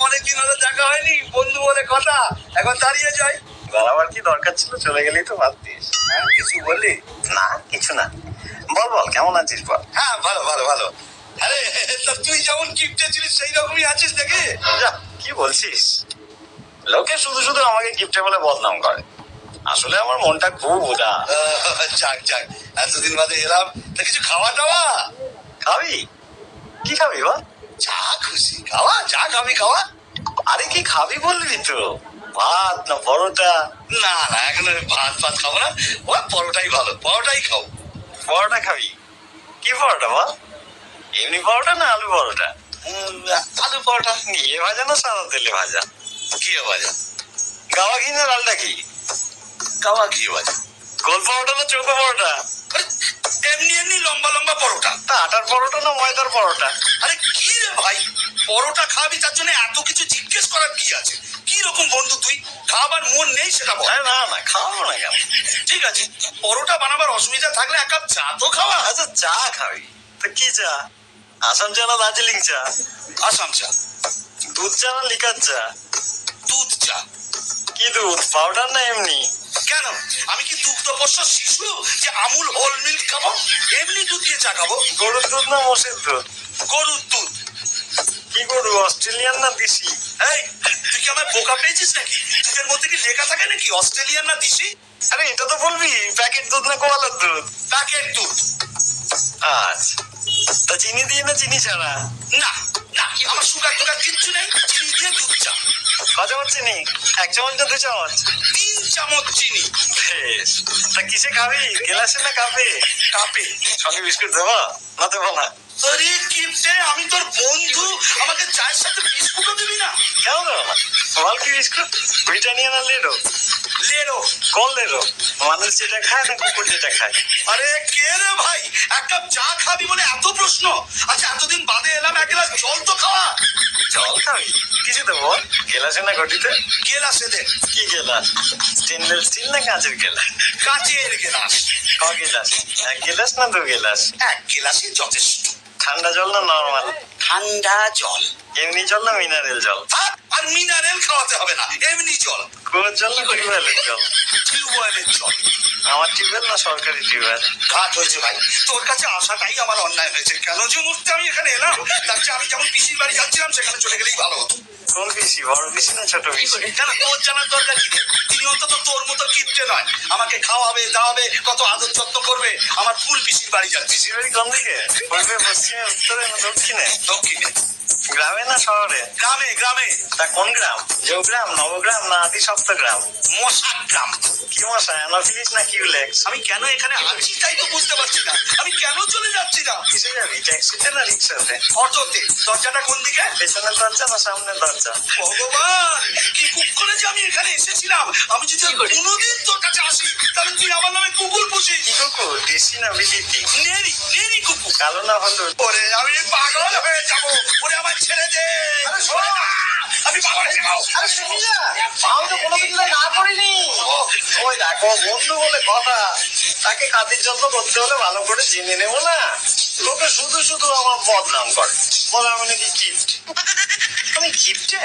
অনেকদিন হলো দেখা হয়নি, বন্ধু বলে কথা, এখন দাঁড়িয়ে যাই। দাঁড়াবার কি দরকার ছিল? চলে গেলেই তো ভাবতিস। হ্যাঁ, কিছু বললি? না, কিছু না। বল বল, কেমন আছিস বল। হ্যাঁ, ভালো ভালো ভালো। আরে তা তুই যেমন গিফটে ছিলিস সেই রকমই আছিস দেখি। যা, কি বলছিস? লোকে শুধু শুধু আমাকে গিফটে বলে বদনাম করে। আসলে আমার মনটা খুব উদাস। যাক যাক, এতদিন বাদে এলাম, তা কিছু খাওয়া দাওয়া? খাবি? কি খাবি বল? যা খুশি খাওয়া, যা খাবি খাওয়া। আরে কি খাবি বলবি তো? ভাত না পরোটা? না না, এখন ভাত ভাত খাবো না, ও পরোটাই ভালো, পরোটাই খাও। পরোটা খাবি? কি পরোটা বল? এমনি পরোটা না আলু পরোটা? আলু পরোটা। ঘিয়ে ভাজা না সাদা তেলে ভাজা? ঘি ভাজা। গাওয়া ঘি না লালটা ঘি? গাওয়া ঘি ভাজা। গোল পরোটা না চৌকো পরোটা? আরে, এমনি এমনি লম্বা লম্বা পরোটা। তা আটার পরোটা না ময়দার পরোটা? আরে কি রে ভাই, পরোটা খাবি তার জন্য এত কিছু জিজ্ঞেস করার কি আছে? কি রকম বন্ধু তুই? খাবার মন নেই সেটা বল। আরে না না, খাওয়াবো না কেন? ঠিক আছে, পরোটা বানাবার অসুবিধা থাকলে এক কাপ চা তো খাওয়া। আচ্ছা, চা খাবি? তা কি চা? আসাম চা না দার্জিলিং চা? আসাম চা। দুধ চা না লিকার চা? দুধ চা। কি দুধ, পাউডার না এমনি? কেন, আমি কি দুগ্ধপোষ্য শিশু যে আমুল হোল মিল্ক খাবো? এমনি দুধ দিয়ে চা খাবো। গরুর দুধ না মোষের দুধ? গরুর দুধ। কি গরু, অস্ট্রেলিয়ান না দেশি? এই, তুই কি আমার বোকা পেয়েছিস নাকি? দুধের মধ্যে কি লেখা থাকে নাকি অস্ট্রেলিয়ান না দেশি? আরে এটা তো বলবি প্যাকেট দুধ না গোয়ালের দুধ? প্যাকেট দুধ। আচ্ছা, তা চিনি দিয়ে না চিনি ছাড়া? না না, আমার সুগার টুগার কিচ্ছু নেই, চিনি দিয়ে দুধ চা। ক চামচ চিনি? 1 চামচ না 2 চামচ? 3 চামচ চিনি। বেশ, তা কিসে খাবি, গ্লাসে না কাপে? কাপে। সঙ্গে বিস্কুট দেবো না দেবো না? আরে কিপটে, আমি তোর বন্ধু, আমাকে চায়ের সাথে বিস্কুটও দিবি না? কেন দেবো না? বল কি বিস্কুট, ব্রিটানিয়া না লেডো? লেরো। কোন লেডো? মানুষ যেটা খায় না কুকুর যেটা খায়? আরে কে রে ভাই, এক কাপ চা খাবি বলে এত প্রশ্ন? আচ্ছা, এতদিন বাদে এলাম, এক গ্লাস জল তো খাওয়া। জল খাবি? কিছু দেবো? গেলাসে না ঘটিতে? গেলাসে দে। কি গেলাস, স্টেনলেস স্টিল না কাঁচের গেলাস? কাচের গেলাস। ক গেলাস, 1 গেলাস না 2 গেলাস? এক গেলাসই যথেষ্ট। ঠান্ডা জল না নর্মাল? ঠান্ডা জল। এমনি জল না মিনারেল জল? আর মিনারেল খাওয়াতে হবে না, এমনি জল। কুয়োর জল না টিউবওয়েলের জল? টিউবওয়েলের জল। আমার টিউবওয়েল না সরকারি টিউবওয়েল? ঘাট হয়েছে ভাই, তোর কাছে আসাটাই আমার অন্যায় হয়েছে। কেন যে মুহূর্তে আমি এখানে এলাম, তার চেয়ে আমি যেমন পিসির বাড়ি যাচ্ছিলাম সেখানে চলে গেলেই ভালো হতো। কোন পিসি, বড় পিসি না ছোট পিসি? কেন, তোর জানার দরকার কি? তিনি অন্তত তোর মতো কিপটে নয়, আমাকে খাওয়াবে দাওয়াবে, কত আদর যত্ন করবে। আমার ফুল পিসির বাড়ি যাচ্ছি। পিসির বাড়ি কোন দিকে, পূর্বে পশ্চিমে উত্তরে না দক্ষিণে? দক্ষিণে। গ্রামে না শহরে? গ্রামে গ্রামে। তা কোন গ্রাম, জৌগ্রাম নবগ্রাম না আদি সপ্তগ্রাম? মশার গ্রাম। কি মশা, অ্যানোফিলিস না কিউলেক্স? আমি কেন এখানে আছি তাই তো বুঝতে পারছি না, আমি কেন চলে যাচ্ছি না। কিসে যাবি, ট্যাক্সিতে না রিক্সাতে? অটোতে। দরজাটা কোন দিকে? পেছনের দরজা না সামনের দরজা? ভগবান, কি কুকুরে যে আমি এখানে এসেছিলাম। আমি যদি আর কোনোদিন তোর কাছে আসি, তাহলে তুই আমার নামে কুকুর পুষিস। কি কুকুর, দেশি না বিদেশি? নেরি নেরি কুকুর। কালো না হলুদ? ওরে আমি পাগল হয়ে যাবো, ওরে আমার ছেড়ে দে। আমি পাগল হয়ে যাবো। আরে শুনি না, আমি তো কোনোদিন না করিনি। ওই দেখো, বন্ধু বলে কথা, তাকে খাতির যত্ন করতে হলে ভালো করে জেনে নেবো না? লোকে শুধু শুধু আমার বদনাম করে, বলে আমি নাকি কিপ্ট। আমি কিপ্টে?